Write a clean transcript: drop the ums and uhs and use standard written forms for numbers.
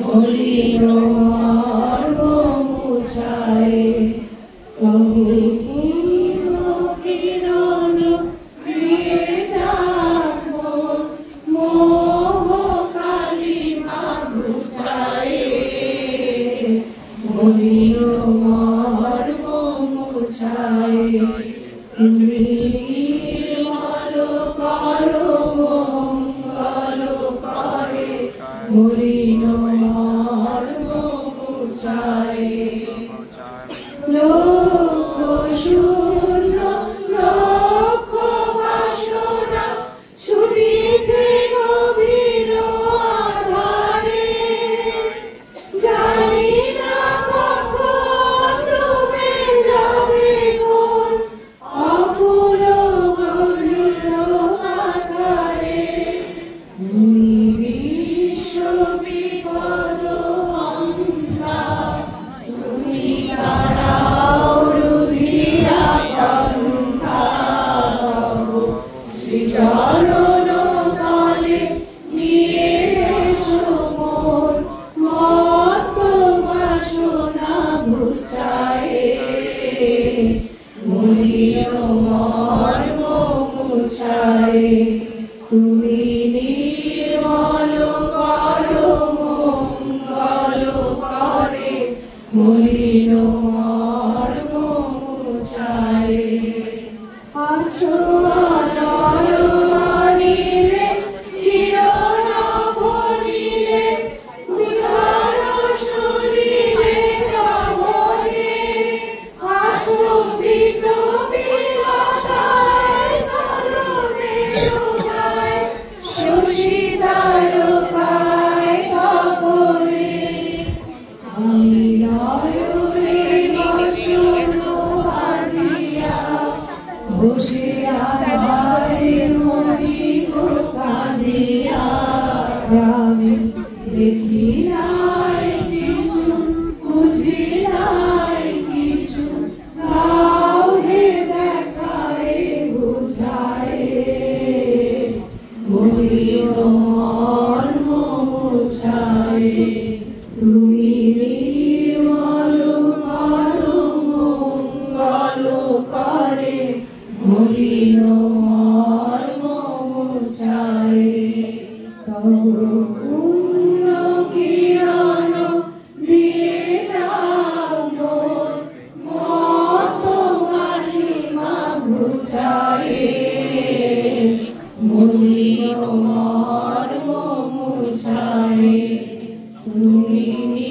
মলিন মর্ম মুছায়ে তবু পূর্ণ কিরণ দিয়ে যাক মোহ কালিমা ঘুচায়ে মলিন মর্ম মুছায়ে তুমি নির্মল করো মঙ্গল করে মলিন মর্ম মুছায়ে লক্ষ শূন্য লক্ষ বাসনা ছুটিছে গভীর আধারে জানি না কখন ডুবে যাবে কোন অকুল গভীর আধারে তুমি বিশ্ব বিপদ হন্তা তুমি দাঁড়াও রুধিয়া পন্থা শ্রীচরণ তলে নিয়ে এসো মোর মত্ত বাসনা ঘুচায়ে মলিন মর্ম মুছায়ে তুমি নির্মল করো মঙ্গল করে মলিন মর্ম মুছায়ে আছো অনল অনিলে চির নভনীলে বিহার সলিলে রমণে আছো বিপ্লবীলতায় চরণে ডোবায় শশী তারকায় তপনে আমি নয়নে বসন বাঁধিয়া বসে আধারে মরি কাঁদিয়া আমি দেখি নাই কিছু বুঝি নাই কিছু দাও হে দেখায় বুঝায়ে মলিন মর্ম মুছায়ে তুমি নির্মল করো মঙ্গল করে মলিন মর্ম মুছায়ে তবু পূর্ণ কিরণ দিয়ে যাও মোর মত্ত কালিমা ঘুচায়ে মলিন মর্ম মুছায়ে তুমি